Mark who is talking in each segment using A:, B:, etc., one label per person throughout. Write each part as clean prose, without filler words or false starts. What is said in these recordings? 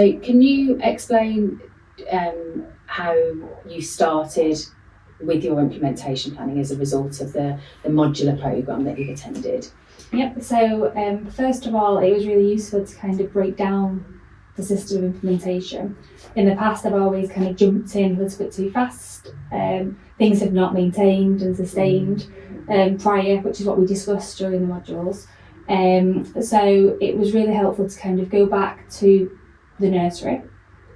A: So can you explain how you started with your implementation planning as a result of the modular programme that you've attended?
B: Yep, so first of all, it was really useful to kind of break down the system of implementation. In the past, I've always kind of jumped in a little bit too fast. Things have not maintained and sustained prior, which is what we discussed during the modules. So it was really helpful to kind of go back to the nursery,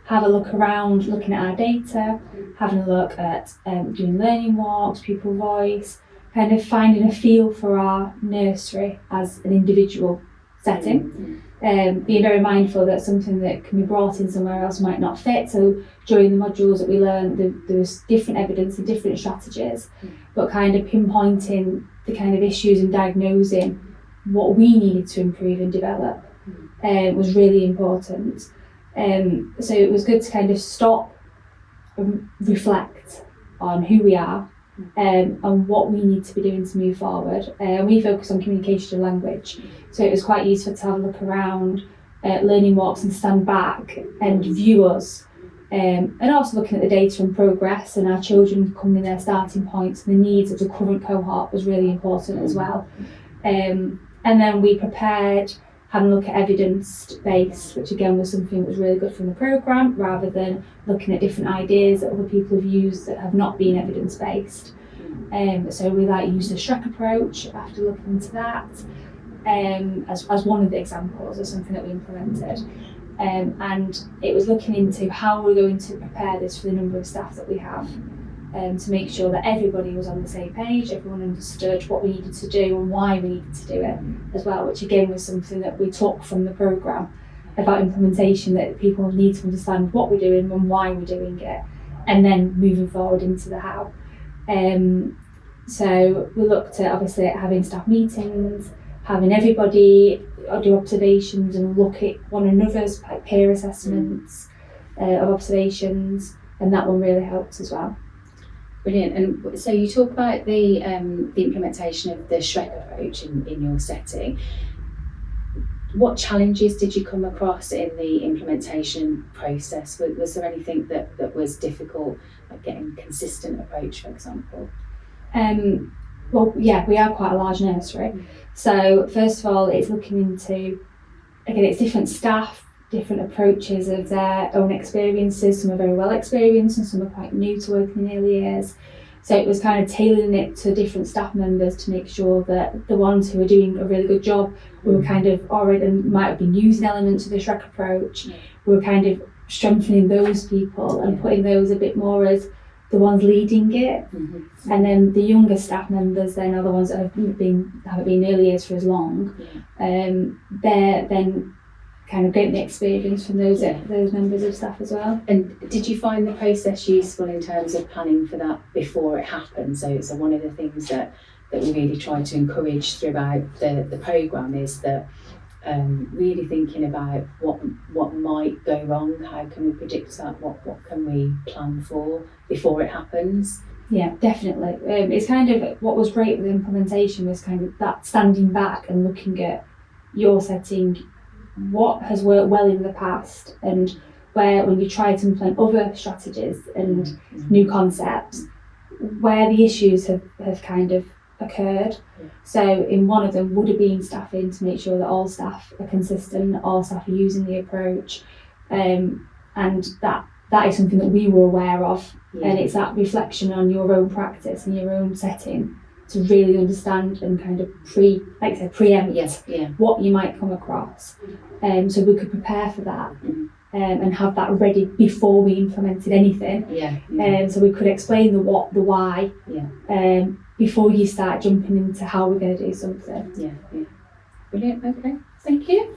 B: have a look around, looking at our data, having a look at doing learning walks, pupil voice, kind of finding a feel for our nursery as an individual setting. Being very mindful that something that can be brought in somewhere else might not fit. So during the modules that we learned, there was different evidence and different strategies, but kind of pinpointing the kind of issues and diagnosing what we needed to improve and develop was really important. So it was good to kind of stop and reflect on who we are and what we need to be doing to move forward. We focus on communication and language, so it was quite useful to have a look around, learning walks and stand back and view us, and also looking at the data and progress and our children coming in their starting points and the needs of the current cohort was really important as well. And then we prepared, having a look at evidence-based, which again was something that was really good from the programme, rather than looking at different ideas that other people have used that have not been evidence-based. So we used the Shrek approach after looking into that as one of the examples of something that we implemented. And it was looking into how we're going to prepare this for the number of staff that we have, to make sure that everybody was on the same page, everyone understood what we needed to do and why we needed to do it as well, which again was something that we took from the programme about implementation, that people need to understand what we're doing and why we're doing it, and then moving forward into the how. So we looked at obviously having staff meetings, having everybody do observations and look at one another's peer assessments of observations, and that one really helped as well.
A: Brilliant. And so you talk about the implementation of the Shrek approach in your setting. What challenges did you come across in the implementation process? Was there anything that was difficult, like getting consistent approach, for example?
B: Well, yeah, we are quite a large nursery. So first of all, it's looking into, again, it's different staff, different approaches of their own experiences. Some are very well experienced and some are quite new to working in early years. So it was kind of tailoring it to different staff members to make sure that the ones who are doing a really good job, we were kind of already, and might have been using elements of the Shrek approach, we were kind of strengthening those people and putting those a bit more as the ones leading it. And then the younger staff members then are the ones that haven't been early years for as long. They're then kind of getting the experience from those members of staff as well.
A: And did you find the process useful in terms of planning for that before it happened? So one of the things that we really try to encourage throughout the programme is that really thinking about what might go wrong, how can we predict that, what can we plan for before it happens?
B: Yeah, definitely. It's kind of what was great with the implementation was kind of that standing back and looking at your setting, what has worked well in the past, and where when you try to implement other strategies and new concepts, where the issues have kind of occurred. So in one of them would have been staffing, to make sure that all staff are consistent, all staff are using the approach, and that is something that we were aware of. And it's that reflection on your own practice and your own setting to really understand and kind of preempt what you might come across, so we could prepare for that and have that ready before we implemented anything. So we could explain the what, the why, before you start jumping into how we're going to do something.
A: Brilliant. Okay, thank you.